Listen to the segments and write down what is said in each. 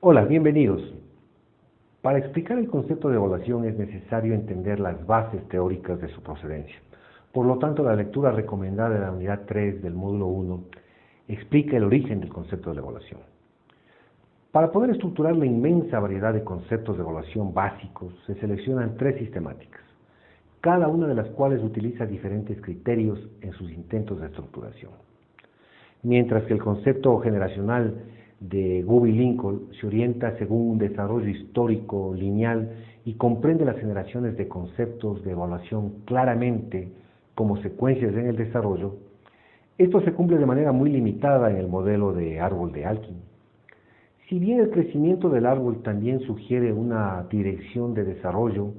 Hola, bienvenidos. Para explicar el concepto de evaluación es necesario entender las bases teóricas de su procedencia. Por lo tanto, la lectura recomendada de la unidad 3 del módulo 1 explica el origen del concepto de la evaluación. Para poder estructurar la inmensa variedad de conceptos de evaluación básicos, se seleccionan tres sistemáticas, cada una de las cuales utiliza diferentes criterios en sus intentos de estructuración. Mientras que el concepto generacional de Guba y Lincoln se orienta según un desarrollo histórico lineal y comprende las generaciones de conceptos de evaluación claramente como secuencias en el desarrollo, esto se cumple de manera muy limitada en el modelo de árbol de Alkin. Si bien el crecimiento del árbol también sugiere una dirección de desarrollo,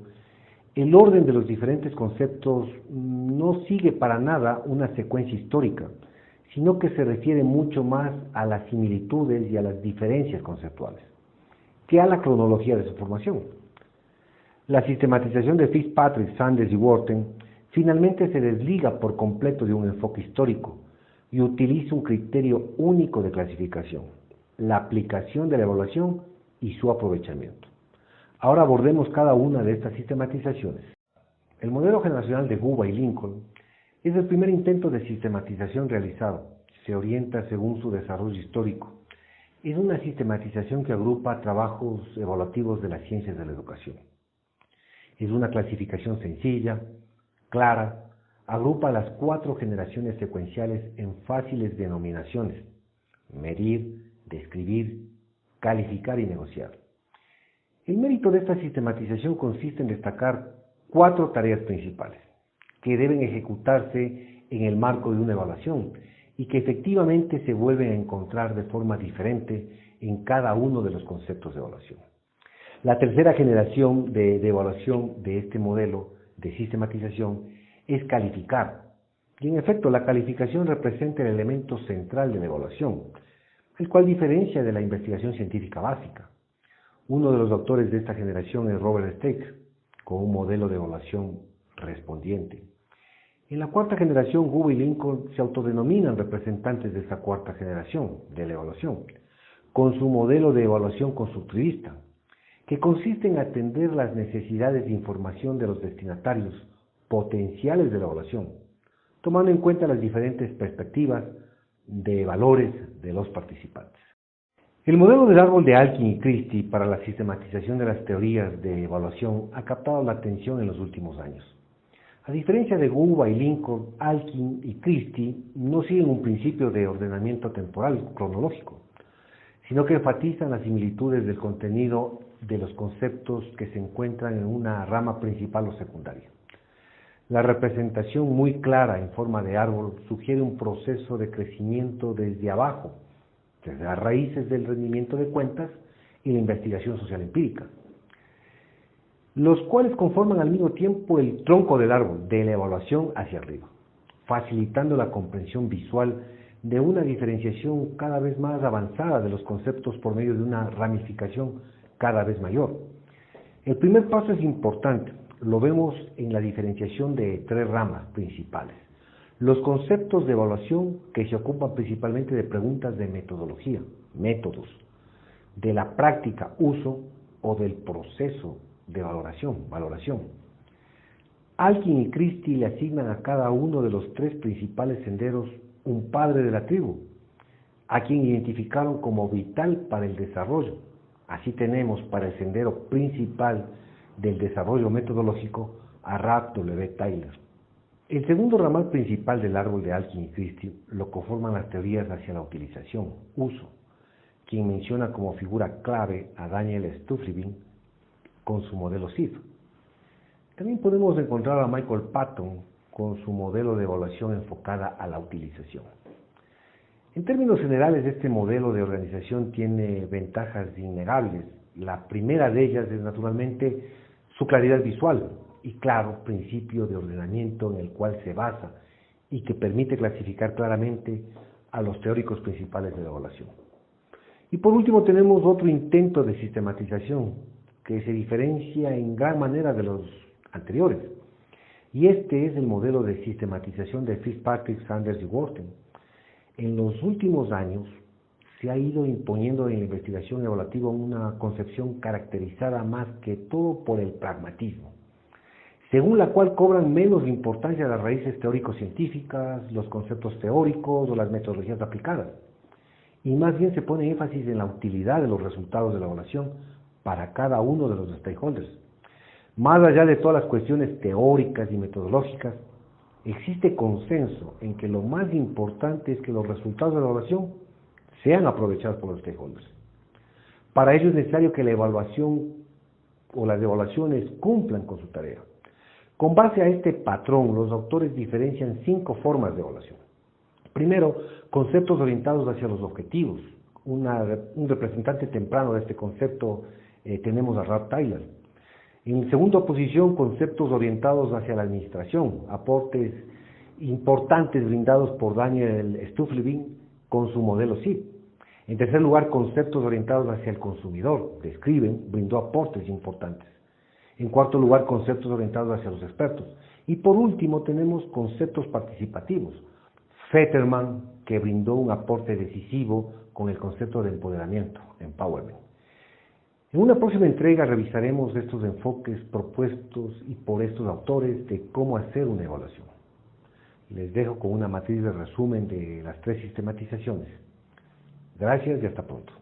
el orden de los diferentes conceptos no sigue para nada una secuencia histórica, sino que se refiere mucho más a las similitudes y a las diferencias conceptuales, que a la cronología de su formación. La sistematización de Fitzpatrick, Sanders y Wharton finalmente se desliga por completo de un enfoque histórico y utiliza un criterio único de clasificación, la aplicación de la evaluación y su aprovechamiento. Ahora abordemos cada una de estas sistematizaciones. El modelo generacional de Guba y Lincoln es el primer intento de sistematización realizado. Se orienta según su desarrollo histórico. Es una sistematización que agrupa trabajos evaluativos de las ciencias de la educación. Es una clasificación sencilla, clara, agrupa las 4 generaciones secuenciales en fáciles denominaciones: medir, describir, calificar y negociar. El mérito de esta sistematización consiste en destacar 4 tareas principales que deben ejecutarse en el marco de una evaluación y que efectivamente se vuelven a encontrar de forma diferente en cada uno de los conceptos de evaluación. La tercera generación de evaluación de este modelo de sistematización es calificar. Y en efecto, la calificación representa el elemento central de la evaluación, el cual diferencia de la investigación científica básica. Uno de los autores de esta generación es Robert Stake, con un modelo de evaluación respondiente. En la cuarta generación, Guba y Lincoln se autodenominan representantes de esta cuarta generación de la evaluación, con su modelo de evaluación constructivista, que consiste en atender las necesidades de información de los destinatarios potenciales de la evaluación, tomando en cuenta las diferentes perspectivas de valores de los participantes. El modelo del árbol de Alkin y Christie para la sistematización de las teorías de evaluación ha captado la atención en los últimos años. A diferencia de Guba y Lincoln, Alkin y Christie no siguen un principio de ordenamiento temporal cronológico, sino que enfatizan las similitudes del contenido de los conceptos que se encuentran en una rama principal o secundaria. La representación muy clara en forma de árbol sugiere un proceso de crecimiento desde abajo, desde las raíces del rendimiento de cuentas y la investigación social empírica, los cuales conforman al mismo tiempo el tronco del árbol, de la evaluación hacia arriba, facilitando la comprensión visual de una diferenciación cada vez más avanzada de los conceptos por medio de una ramificación cada vez mayor. El primer paso es importante, lo vemos en la diferenciación de 3 ramas principales. Los conceptos de evaluación que se ocupan principalmente de preguntas de metodología, métodos, de la práctica, uso o del proceso de valoración. Alkin y Christie le asignan a cada uno de los 3 principales senderos un padre de la tribu, a quien identificaron como vital para el desarrollo. Así tenemos para el sendero principal del desarrollo metodológico a Ralph W. Tyler. El segundo ramal principal del árbol de Alkin y Christie lo conforman las teorías hacia la utilización, uso, quien menciona como figura clave a Daniel Stubblin con su modelo SIF. También podemos encontrar a Michael Patton con su modelo de evaluación enfocada a la utilización. En términos generales, este modelo de organización tiene ventajas innegables. La primera de ellas es naturalmente su claridad visual y claro principio de ordenamiento en el cual se basa y que permite clasificar claramente a los teóricos principales de la evaluación. Y por último tenemos otro intento de sistematización que se diferencia en gran manera de los anteriores, y este es el modelo de sistematización de Fitzpatrick, Sanders y Wharton. En los últimos años se ha ido imponiendo en la investigación evaluativa una concepción caracterizada más que todo por el pragmatismo, según la cual cobran menos importancia las raíces teórico-científicas, los conceptos teóricos o las metodologías aplicadas, y más bien se pone énfasis en la utilidad de los resultados de la evaluación para cada uno de los stakeholders. Más allá de todas las cuestiones teóricas y metodológicas, existe consenso en que lo más importante es que los resultados de la evaluación sean aprovechados por los stakeholders. Para ello es necesario que la evaluación o las evaluaciones cumplan con su tarea. Con base a este patrón, los autores diferencian 5 formas de evaluación. Primero, conceptos orientados hacia los objetivos. Un representante temprano de este concepto tenemos a Ralph Tyler. En segunda posición, conceptos orientados hacia la administración, aportes importantes brindados por Daniel Stuflevin con su modelo SIP. En tercer lugar, conceptos orientados hacia el consumidor, Scriven brindó aportes importantes. En cuarto lugar, conceptos orientados hacia los expertos. Y por último, tenemos conceptos participativos. Fetterman, que brindó un aporte decisivo con el concepto de empoderamiento, empowerment. En una próxima entrega revisaremos estos enfoques propuestos y por estos autores de cómo hacer una evaluación. Les dejo con una matriz de resumen de las 3 sistematizaciones. Gracias y hasta pronto.